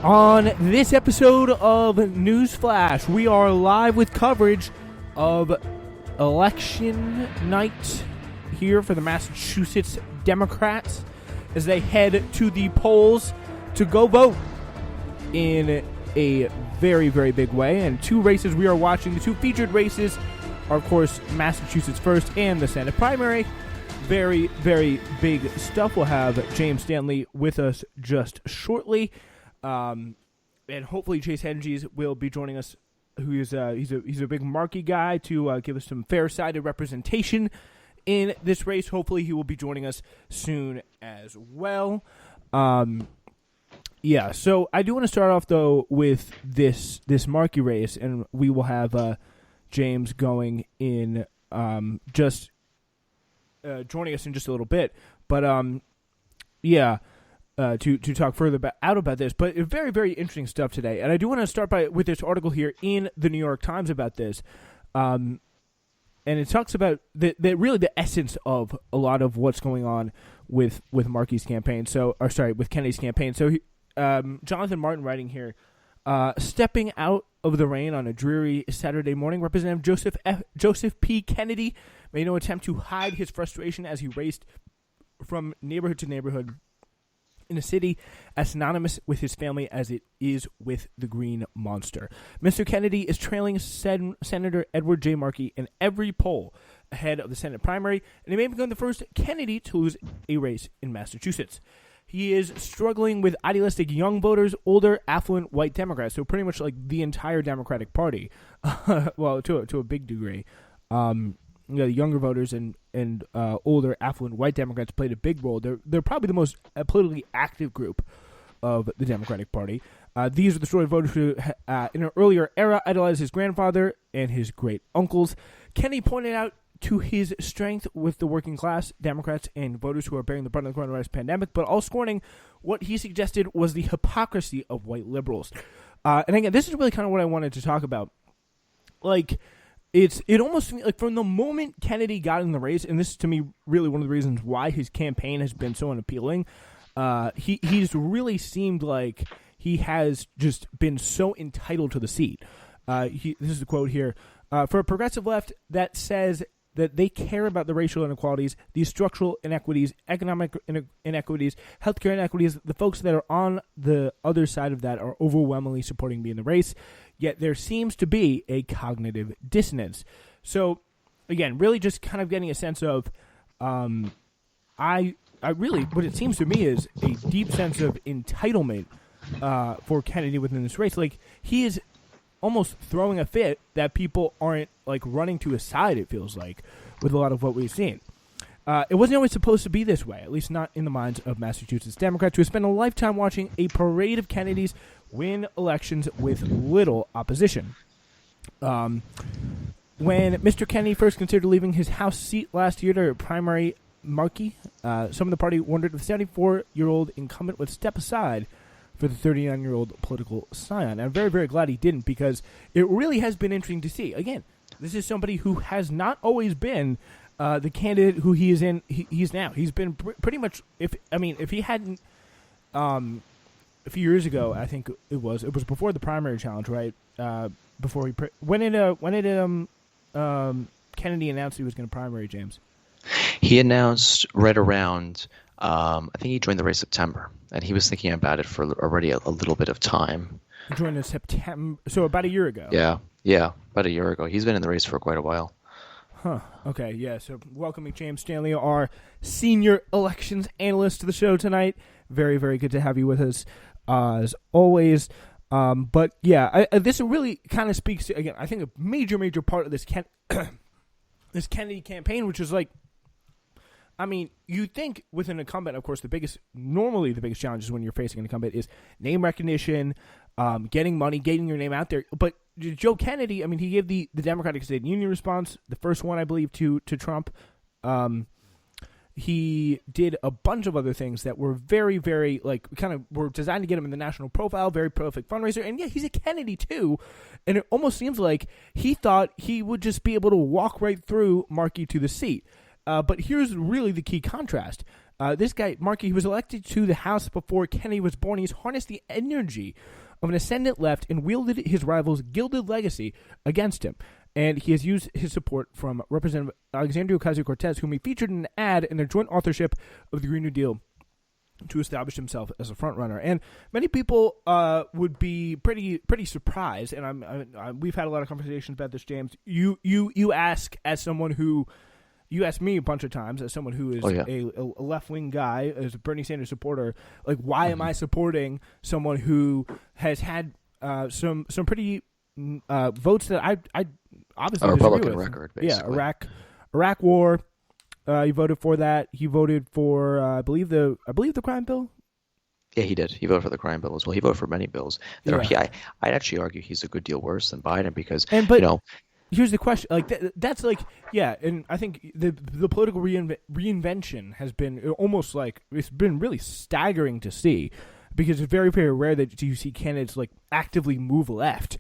On this episode of Newsflash, we are live with coverage of election night here for the Massachusetts Democrats as they head to the polls to go vote in a very, very big way. And two races we are watching, the two featured races are, of course, Massachusetts First and the Senate primary. Very, very big stuff. We'll have James Stanley with us just shortly. And hopefully Chase Henjes will be joining us, who is he's a big marquee guy to give us some fair-sided representation in this race. Hopefully he will be joining us soon as well. Yeah, so I do want to start off, though, with this marquee race, and we will have James going in just joining us in just a little bit. But, yeah, to talk further about this. But very, very interesting stuff today. And I do want to start with this article here in the New York Times about this. And it talks about really the essence of a lot of what's going on with Markey's campaign. With Kennedy's campaign. So Jonathan Martin writing here, stepping out of the rain on a dreary Saturday morning, Representative Joseph P. Kennedy made no attempt to hide his frustration as he raced from neighborhood to neighborhood in a city as synonymous with his family as it is with the Green Monster. Mr. Kennedy is trailing Senator Edward J. Markey in every poll ahead of the Senate primary, and he may become the first Kennedy to lose a race in Massachusetts. He is struggling with idealistic young voters, older, affluent, white Democrats, so pretty much like the entire Democratic Party, well, to a big degree. The younger voters and older, affluent white Democrats played a big role. They're probably the most politically active group of the Democratic Party. These are the sort of voters who, in an earlier era, idolized his grandfather and his great uncles. Kennedy pointed out to his strength with the working class Democrats and voters who are bearing the brunt of the coronavirus pandemic, but all scorning what he suggested was the hypocrisy of white liberals. And again, this is really kind of what I wanted to talk about. Like, it almost like from the moment Kennedy got in the race, and this is to me really one of the reasons why his campaign has been so unappealing. He's really seemed like he has just been so entitled to the seat. This is a quote here for a progressive left that says that they care about the racial inequalities, these structural inequities, economic inequities, healthcare inequities. The folks that are on the other side of that are overwhelmingly supporting me in the race. Yet there seems to be a cognitive dissonance. So, again, really just kind of getting a sense of, I really, what it seems to me is a deep sense of entitlement for Kennedy within this race. Like, he is almost throwing a fit that people aren't, like, running to his side, it feels like, with a lot of what we've seen. It wasn't always supposed to be this way, at least not in the minds of Massachusetts Democrats who have spent a lifetime watching a parade of Kennedys win elections with little opposition. When Mr. Kennedy first considered leaving his House seat last year to primary Markey, some of the party wondered if the 74-year-old incumbent would step aside for the 39-year-old political scion. I'm very, very glad he didn't, because it really has been interesting to see. Again, this is somebody who has not always been the candidate who he is in. He's now. He's been pretty much. If he hadn't, a few years ago, I think it was before the primary challenge, right? Before when did Kennedy announced he was going to primary, James? He announced right around. I think he joined the race September, and he was thinking about it for already a little bit of time. He joined in September, so about a year ago. Yeah, about a year ago. He's been in the race for quite a while. Huh. Okay, yeah, so welcoming James Stanley, our senior elections analyst, to the show tonight. Very, very good to have you with us, as always. But, yeah, this really kind of speaks to, again, I think a major, major part of this this Kennedy campaign, which is like, I mean, you think with an incumbent, of course, normally the biggest challenge is when you're facing an incumbent is name recognition, getting money, getting your name out there. But Joe Kennedy, I mean, he gave the Democratic State Union response, the first one, I believe, to Trump. He did a bunch of other things that were very, very, like, kind of were designed to get him in the national profile, very prolific fundraiser. And, yeah, he's a Kennedy, too. And it almost seems like he thought he would just be able to walk right through Markey to the seat. But here's really the key contrast. This guy, Markey, he was elected to the House before Kennedy was born. He's harnessed the energy of an ascendant left and wielded his rival's gilded legacy against him. And he has used his support from Representative Alexandria Ocasio-Cortez, whom he featured in an ad in their joint authorship of the Green New Deal, to establish himself as a frontrunner. And many people would be pretty surprised. And we've had a lot of conversations about this, James. You ask as someone who. You asked me a bunch of times as someone who is a left-wing guy, as a Bernie Sanders supporter, like, why am I supporting someone who has had some pretty votes that I obviously a Republican disagree with. record, basically. Yeah, Iraq War. He voted for that. He voted for I believe the crime bill. Yeah, he did. He voted for the crime bill as well. He voted for many bills. I'd actually argue he's a good deal worse than Biden because here's the question: like that's like, yeah, and I think the political reinvention has been almost like, it's been really staggering to see, because it's very, very rare that you see candidates like actively move left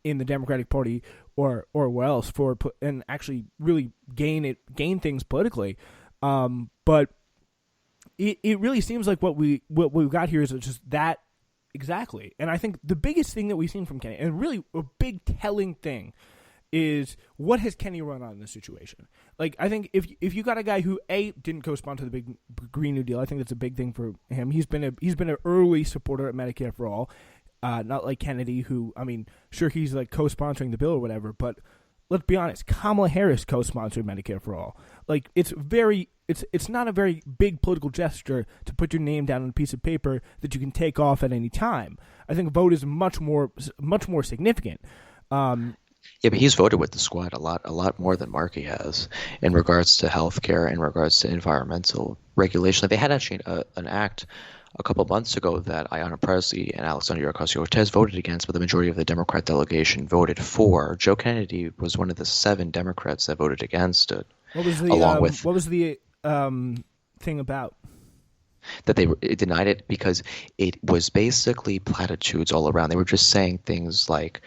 in the Democratic Party or where else and actually really gain things politically. But it really seems like what we've got here is just that exactly. And I think the biggest thing that we've seen from Kennedy, and really a big telling thing, is what has Kennedy run on in this situation. Like, I think if you got a guy who didn't co-sponsor the big Green New Deal, I think that's a big thing for him. He's been an early supporter of Medicare for All, not like Kennedy, who, I mean, sure, he's like co-sponsoring the bill or whatever, but let's be honest, Kamala Harris co-sponsored Medicare for All. Like, it's not a very big political gesture to put your name down on a piece of paper that you can take off at any time. I think a vote is much more significant. Yeah, but he's voted with the squad a lot more than Markey has in regards to healthcare, in regards to environmental regulation. Like, they had actually an act a couple months ago that Ayanna Pressley and Alexandria Ocasio-Cortez voted against, but the majority of the Democrat delegation voted for. Joe Kennedy was one of the 7 Democrats that voted against it. What was the thing about? That they denied it because it was basically platitudes all around. They were just saying things like,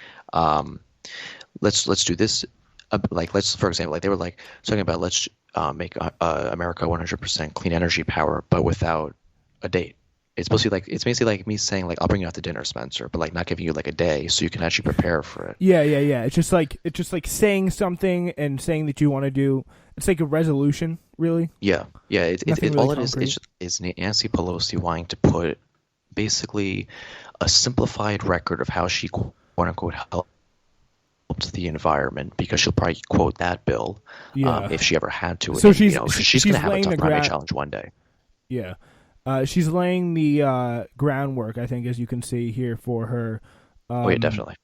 let's do this. For example, like they were like talking about, let's make America 100% clean energy power, but without a date. It's basically like me saying, like, I'll bring you out to dinner, Spencer, but like not giving you like a day so you can actually prepare for it. Yeah. It's just like saying something and saying that you want to do. It's like a resolution, really. Yeah. Really all it concrete. is Nancy Pelosi wanting to put basically a simplified record of how she, quote unquote, helped the environment, because she'll probably quote that bill if she ever had to. So and, she's going to have a tough climate challenge one day. Yeah. She's laying the groundwork, I think, as you can see here, for her. Definitely.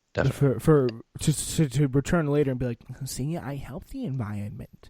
For to return later and be like, see, I helped the environment.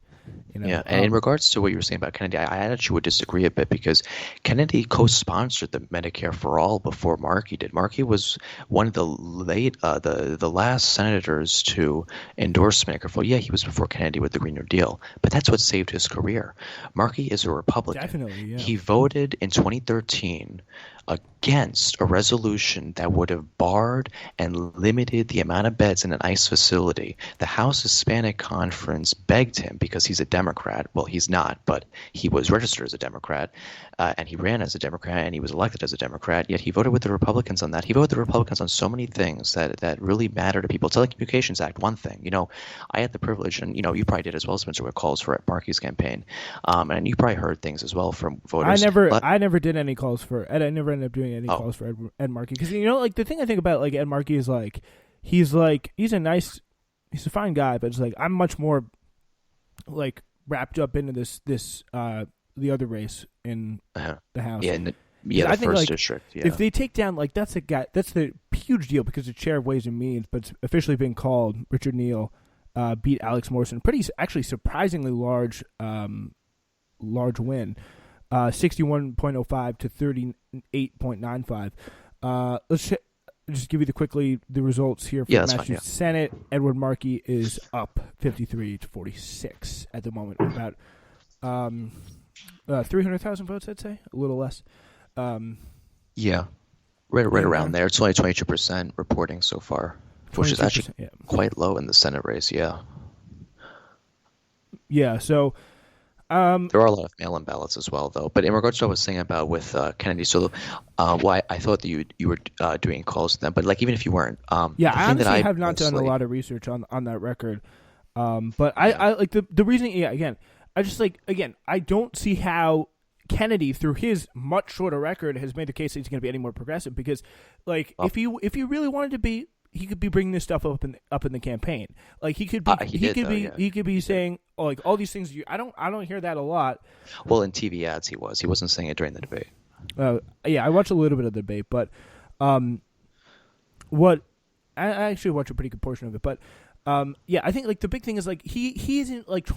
Yeah, and in regards to what you were saying about Kennedy, I actually would disagree a bit, because Kennedy co-sponsored the Medicare for All before Markey did. Markey was one of the last senators to endorse Medicare for All. Yeah, he was before Kennedy with the Green New Deal, but that's what saved his career. Markey is a Republican. Definitely, yeah. He voted in 2013 against a resolution that would have barred and limited the amount of beds in an ICE facility. The House Hispanic Conference begged him, because he's a Democrat. Well, he's not, but he was registered as a Democrat, and he ran as a Democrat, and he was elected as a Democrat, yet he voted with the Republicans on that. He voted with the Republicans on so many things that really matter to people. Telecommunications Act, one thing. I had the privilege, and you probably did as well, Spencer, with calls for Markey's campaign, and you probably heard things as well from voters. I never did any calls for Ed. I never ended up doing any calls for Ed Markey, because like the thing I think about like Ed Markey is he's a fine guy, but it's like I'm much more like wrapped up into this the other race in the House. The first district. Yeah. If they take down that's the huge deal, because the chair of Ways and Means, but it's officially been called, Richard Neal beat Alex Morrison, actually surprisingly large win. 61.05 to 38.95. Let's just give you the results here for the Massachusetts Senate. Edward Markey is up 53 to 46 at the moment, about 300,000 votes, I'd say, a little less. Yeah, right around there. It's only 22% reporting so far, which is actually quite low in the Senate race. Yeah. Yeah. So, There are a lot of mail-in ballots as well, though. But in regards to what I was saying about with Kennedy, so why I thought that you were doing calls to them, but like even if you weren't, Yeah, the I thing that honestly I have not done a mostly lot of research on that record. But yeah. I like the reason. Yeah, again, I just like again, I don't see how Kennedy, through his much shorter record, has made the case that he's going to be any more progressive. Because, like, Well, if he really wanted to be, he could be bringing this stuff up in the campaign. Like he could be he did though, yeah. he could be He did. saying, oh, like all these things. I don't hear that a lot. Well, in TV ads, he was. He wasn't saying it during the debate. Yeah, I watch a little bit of the debate, but um, what I actually watch a pretty good portion of it, but yeah, I think like the big thing is like he isn't like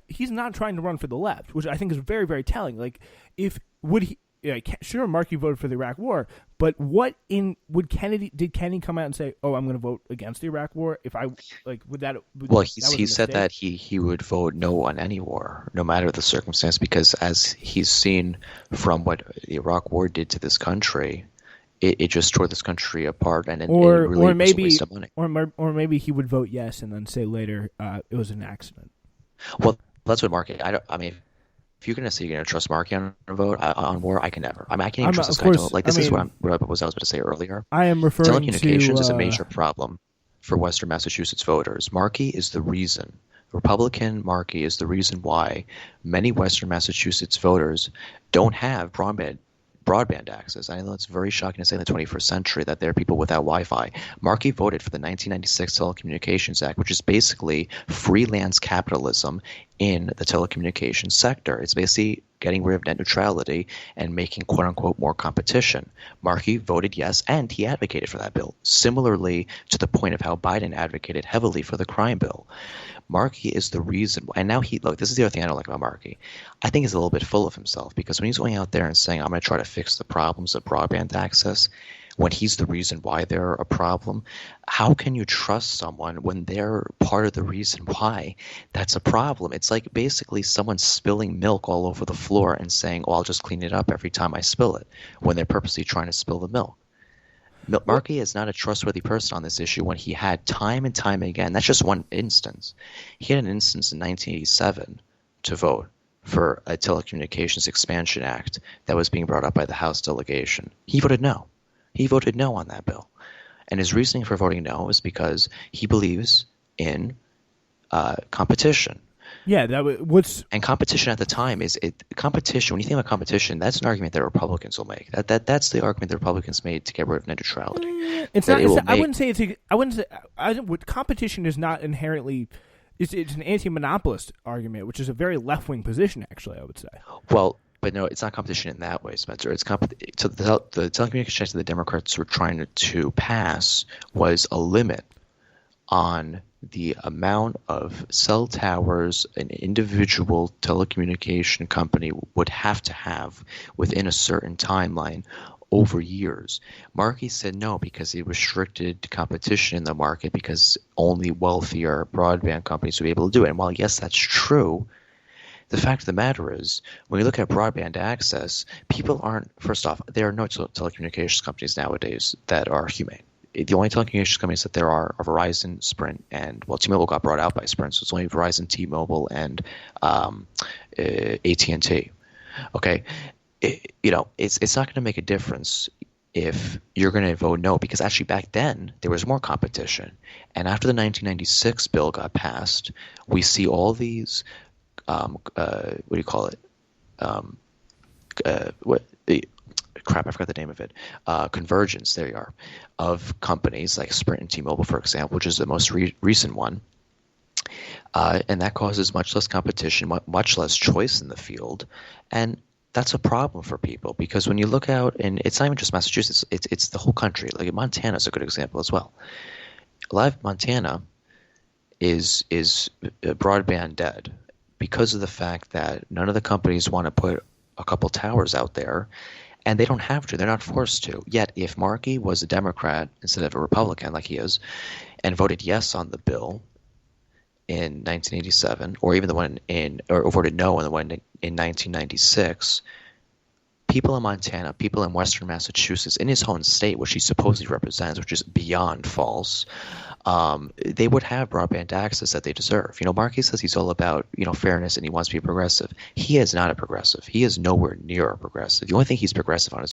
he's not trying to run for the left, which I think is very very telling. Like if would he. Yeah, sure, Markey voted for the Iraq War, but what in did Kennedy come out and say, "Oh, I'm going to vote against the Iraq War"? If I like, Well, that was a he said mistake? that he would vote no on any war, no matter the circumstance, because as he's seen from what the Iraq War did to this country, it just tore this country apart, and it really Or was a maybe waste of money. or maybe he would vote yes and then say later it was an accident. Well, that's what Markey. I don't. I mean, if you're gonna say you're gonna trust Markey on a vote on war, I can never. I mean, I can't even trust Of this guy. course, Like I this is mean, what I was about to say earlier. I am referring to Telecommunications is a major problem for Western Massachusetts voters. Markey is the reason. Republican Markey is the reason why many Western Massachusetts voters don't have broadband access. I know it's very shocking to say in the 21st century that there are people without Wi-Fi. Markey voted for the 1996 Telecommunications Act, which is basically freelance capitalism in the telecommunications sector. It's basically getting rid of net neutrality and making quote-unquote more competition. Markey voted yes, and he advocated for that bill, similarly to the point of how Biden advocated heavily for the crime bill. Markey is the reason, and now look, this is the other thing I don't like about Markey. I think he's a little bit full of himself because when he's going out there and saying, I'm going to try to fix the problems of broadband access, when he's the reason why they're a problem, how can you trust someone when they're part of the reason why that's a problem? It's like basically someone spilling milk all over the floor and saying, oh, I'll just clean it up every time I spill it, when they're purposely trying to spill the milk. Well, Markey is not a trustworthy person on this issue when he had time and time again. That's just one instance. He had an instance in 1987 to vote for a Telecommunications Expansion Act that was being brought up by the House delegation. He voted no. He voted no on that bill. And his reasoning for voting no is because he believes in competition. yeah, what's And competition at the time competition. When you think about competition, that's an argument that Republicans will make. That's the argument that Republicans made to get rid of net neutrality. it's That not. it will I make wouldn't say it's. I wouldn't say. Competition is not inherently. It's an anti-monopolist argument, which is a very left-wing position. Actually, I would say. well, but no, it's not competition in that way, Spencer. So the telecommunications act that the Democrats were trying to pass was a limit on the amount of cell towers an individual telecommunication company would have to have within a certain timeline over years. Markey said no because it restricted competition in the market because only wealthier broadband companies would be able to do it. And while yes, that's true, the fact of the matter is, when you look at broadband access, people aren't, first off, there are no telecommunications companies nowadays that are humane. The only telecommunications companies that there are Verizon, Sprint, and, well, T-Mobile got brought out by Sprint, so it's only Verizon, T-Mobile, and AT&T. Okay? It's not going to make a difference if you're going to vote no, because actually back then there was more competition. And after the 1996 bill got passed, we see all these what do you call it? What the crap? I forgot the name of it. Convergence. There you are, of companies like Sprint and T-Mobile, for example, which is the most recent one, and that causes much less competition, much less choice in the field, and that's a problem for people because when you look out, and it's not even just Massachusetts, it's the whole country. Like Montana is a good example as well. A lot of Montana is broadband dead because of the fact that none of the companies want to put a couple towers out there, and they don't have to. They're not forced to. Yet, if Markey was a Democrat instead of a Republican, like he is, and voted yes on the bill in 1987, or even the one or voted no on the one in 1996, people in Montana, people in Western Massachusetts, in his own state, which he supposedly represents, which is beyond false, they would have broadband access that they deserve. Markey says he's all about, fairness and he wants to be progressive. He is not a progressive. He is nowhere near a progressive. The only thing he's progressive on is